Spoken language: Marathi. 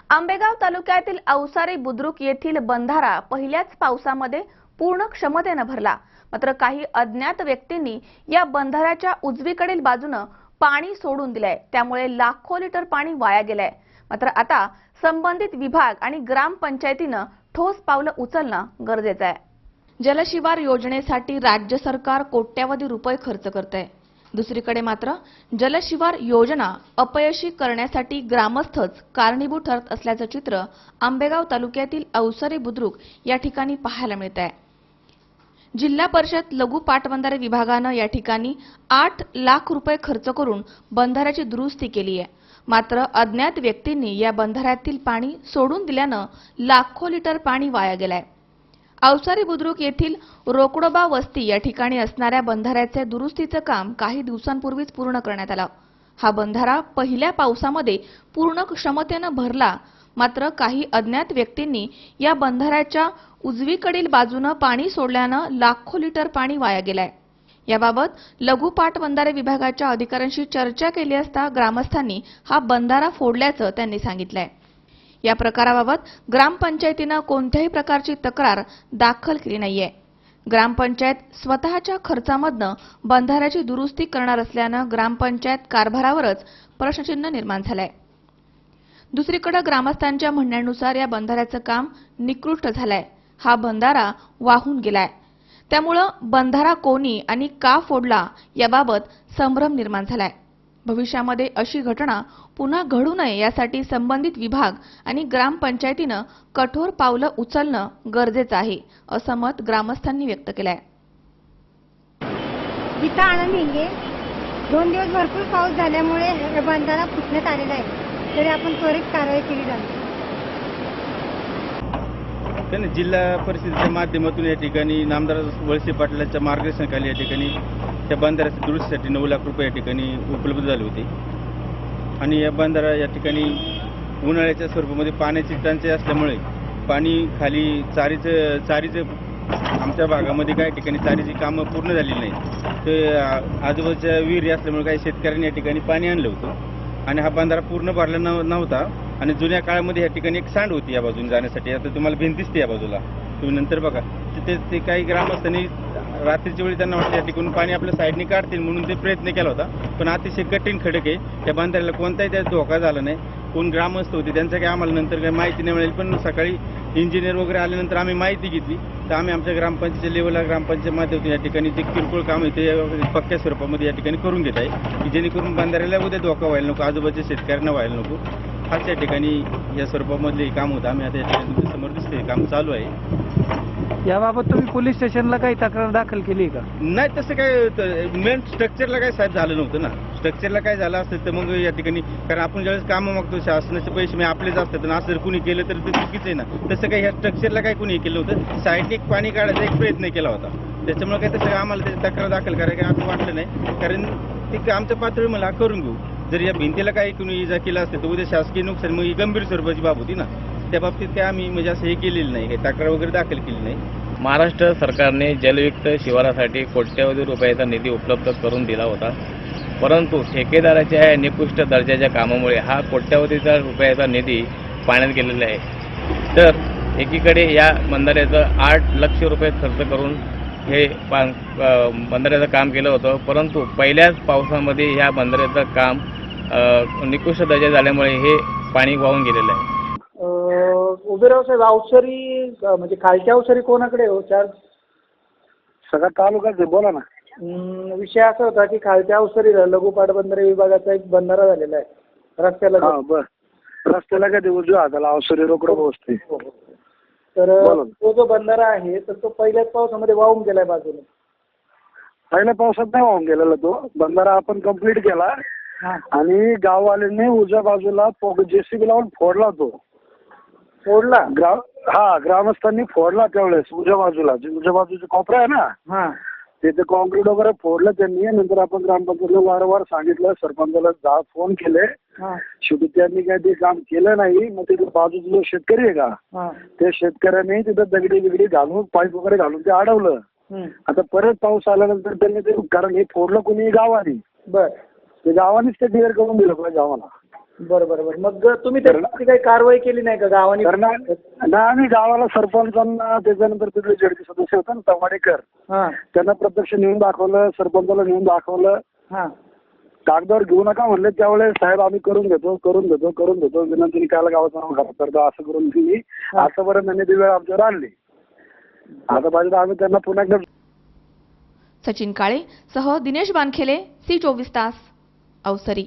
आंबेगाव तालुक्यातील अवसारी बुद्रुक येथील बंधारा पहिल्याच पावसामध्ये पूर्ण क्षमतेने भरला। मात्र काही अज्ञात व्यक्तींनी या बंधाऱ्याच्या उजवीकडील बाजूने पाणी सोडून दिलंय, त्यामुळे लाखो लिटर पाणी वाया गेलंय। मात्र आता संबंधित विभाग आणि ग्रामपंचायतीने ठोस पावलं उचलणं गरजेचं आहे। जलशिवार योजनेसाठी राज्य सरकार कोट्यवधी रुपये खर्च करते। दुसरीकडे मात्र जलशिवार योजना अपयशी करण्यासाठी ग्रामस्थच कारणीभूत ठरत असल्याचं चित्र आंबेगाव तालुक्यातील अवसारी बुद्रुक या ठिकाणी पाहायला मिळत आहे। जिल्हा परिषद लघु पाटबंधारे विभागाने या ठिकाणी 8 लाख रुपये खर्च करून बंधाऱ्याची दुरुस्ती केली आहे। मात्र अज्ञात व्यक्तींनी या बंधाऱ्यातील पाणी सोडून दिल्याने लाखो लिटर पाणी वाया गेलंय। अवसारी बुद्रुक येथील रोकडोबा वस्ती या ठिकाणी असणाऱ्या बंधाऱ्याचे दुरुस्तीचे काम काही दिवसांपूर्वीच पूर्ण करण्यात आलं। हा बंधारा पहिल्या पावसामध्ये पूर्ण क्षमतेने भरला। मात्र काही अज्ञात व्यक्तींनी या बंधाऱ्याच्या उजवीकडील बाजूने पाणी सोडल्याने लाखो लिटर पाणी वाया गेलंय। याबाबत लघु पाटबंधारे विभागाच्या अधिकाऱ्यांशी चर्चा केली असता ग्रामस्थांनी हा बंधारा फोडल्याचं त्यांनी सांगितलंय। या प्रकाराबाबत ग्रामपंचायतीने कोणत्याही प्रकारची तक्रार दाखल केली नाहीये। ग्रामपंचायत स्वतःच्या खर्चामधून बंधाऱ्याची दुरुस्ती करणार असल्याने ग्रामपंचायत कारभारावरच प्रश्नचिन्ह निर्माण झालंय। दुसरीकडे ग्रामस्थांच्या म्हणण्यानुसार या बंधाऱ्याचं काम निकृष्ट झालंय। हा बंधारा वाहून गेलाय, त्यामुळे बंधारा कोणी आणि का फोडला याबाबत संभ्रम निर्माण झालाय। भविष्यामध्ये अशी घटना पुन्हा घडू नये यासाठी संबंधित विभाग आणि ग्रामपंचायतीने कठोर पावलं उचलणं गरजेचं आहे, असं मत ग्रामस्थांनी व्यक्त केलंय। गीता आनंद हिंगे, 2 दिवस भरपूर पाऊस झाल्यामुळे हा बंधारा फुटण्यात आलेला आहे, तरी आपण त्वरित कारवाई केली जाईल। जिल्हा परिषदेच्या माध्यमातून या ठिकाणी नामदार वळसे पाटलांच्या मार्गदर्शनाखाली या ठिकाणी त्या बंधाऱ्याच्या दुरुस्तीसाठी 9 लाख रुपये या ठिकाणी उपलब्ध झाले होते। आणि या बंधारा या ठिकाणी उन्हाळ्याच्या स्वरूपामध्ये पाण्याची टंचाई असल्यामुळे पाणी खाली चारीचं आमच्या भागामध्ये काही ठिकाणी चारीची कामं पूर्ण झालेली नाही। ते आजूबाजूच्या विहिरी असल्यामुळे काही शेतकऱ्यांनी या ठिकाणी पाणी आणलं होतं आणि हा बंधारा पूर्ण भरला नव्हता। आणि जुन्या काळामध्ये या ठिकाणी एक सांड होती या बाजूने जाण्यासाठी। आता तुम्हाला भिंत दिसते या बाजूला, तुम्ही नंतर बघा। ते काही ग्रामस्थांनी रात्रीच्या वेळी त्यांना वाटतं या ठिकाणी पाणी आपल्या साईडने काढतील म्हणून ते प्रयत्न केला होता, पण अतिशय कठीण खडक आहे। त्या बंधाऱ्याला कोणताही त्याचा धोका झाला नाही। कोण ग्रामस्थ होते त्यांचं काही आम्हाला नंतर काही माहिती नाही मिळाली, पण सकाळी इंजिनियर वगैरे आल्यानंतर आम्ही माहिती घेतली तर आम्ही आमच्या ग्रामपंचायत लेवलला ग्रामपंचायत माध्यमातून या ठिकाणी जे किरकोळ काम आहे ते पक्क्या स्वरूपामध्ये या ठिकाणी करून घेत आहे, की जेणेकरून बंधाऱ्याला उद्या धोका व्हायला नको, आजूबाजूच्या शेतकऱ्यांना व्हायला नको। हाच या ठिकाणी या स्वरूपामधले काम होतं। आम्ही आता या ठिकाणी तुमच्या समोर दिसते काम चालू आहे। याबाबत तुम्ही पोलीस स्टेशनला काही तक्रार दाखल केली का? नाही, तसं काय मेन स्ट्रक्चरला काय साहेब झालं नव्हतं ना। स्ट्रक्चरला काय झालं असतं तर मग या ठिकाणी, कारण आपण ज्यावेळेस कामं मागतो शासनाचे पैसे आपलेच असतात ना, असं जर कुणी केलं तर ते चुकीचं आहे ना। तसं काही ह्या स्ट्रक्चरला काही कुणी केलं होतं, साईडने पाणी काढायचा एक प्रयत्न केला होता, त्याच्यामुळे काय तसं आम्हाला त्याची तक्रार दाखल करायला असं वाटलं नाही, कारण ते आमच्या पातळी मला करून घेऊ। जर या भिंतीला काही कुणी इजा केला असते तर उद्या शासकीय नुकसान मग ही गंभीर स्वरूपाची बाब होती ना। त्या बाबतीत काय आम्ही म्हणजे असं हे केलेलं नाही, काही तक्रार वगैरे दाखल केली नाही। महाराष्ट्र सरकारने जलयुक्त शिवारासाठी कोट्यवधी रुपयाचा निधी उपलब्ध करून दिला होता, परंतु ठेकेदाराच्या या निकृष्ट दर्जाच्या कामामुळे हा कोट्यवधीचा रुपयाचा निधी पाण्यात गेलेला आहे। तर एकीकडे या बंधाऱ्याचं 8 लाख रुपये खर्च करून हे बंधाऱ्याचं काम केलं होतं, परंतु पहिल्याच पावसामध्ये ह्या बंधाऱ्याचं काम निकृष्ट दर्जा झाल्यामुळे हे पाणी वाहून गेलेलं आहे। उभेराव साहेब, अवसरी म्हणजे खालच्या अवसरी कोणाकडे हो चार्ज? सगळा तालुकाच आहे, बोला ना। विषय असा होता की खालच्या अवसरी लघु पाटबंधारे विभागाचा एक बंधारा झालेला आहे रस्त्याला। रस्त्याला काय उजव्या हाताला अवसरी रोकडं पोहोचते। तर तो जो बंधारा आहे तर तो पहिल्याच पावसामध्ये वाहून गेलाय बाजूने। पहिल्या पावसात नाही वाहून गेलेला तो बंधारा, आपण कंप्लीट केला आणि गाववाल्यांनी उजव्या बाजूला JCB लावून फोडला। तो फोडला? ग्रामस्थांनी फोडला त्यावेळेस उजव्या बाजूचे कोपरा आहे ना, तिथे कॉन्क्रीट वगैरे फोडलं त्यांनी। नंतर आपण ग्रामपंचायतला वारंवार सांगितलं, सरपंचाला फोन केले, शेवटी त्यांनी काय ते काम केलं नाही। मग तिथे बाजूचे जो शेतकरी आहे का, त्या शेतकऱ्यांनी तिथं दगडी घालून पाईप वगैरे घालून ते अडवलं। आता परत पाऊस आल्यानंतर त्यांनी ते, कारण हे फोडलं कोणी गावाने, ते गावानेच ते क्लिअर करून दिलं पाहिजे आम्हाला। बरं बरं बरं. मग तुम्ही त्याची काही कारवाई केली नाही का गावाने? तर ना आम्ही गावाला सरपंचांना, त्याच्यानंतर तिथले जेडपी सदस्य होते ना तमाडेकर, हां त्यांना प्रत्यक्ष नेऊन दाखवलं, सरपंचाला नेऊन दाखवलं. हां कागदावर घेऊ नका म्हणले त्यावेळेस, साहेब आम्ही करून देतो विनंती निकाल गावाचा नाव खराब करतो असं करून ती आतापर्यंत त्यांनी ती वेळ आमच्यावर आणली. आता पाहिजे आम्ही त्यांना पुन्हा एकदा. सचिन काळे सह दिनेश बानखेले, सी 24 तास, अवसरी.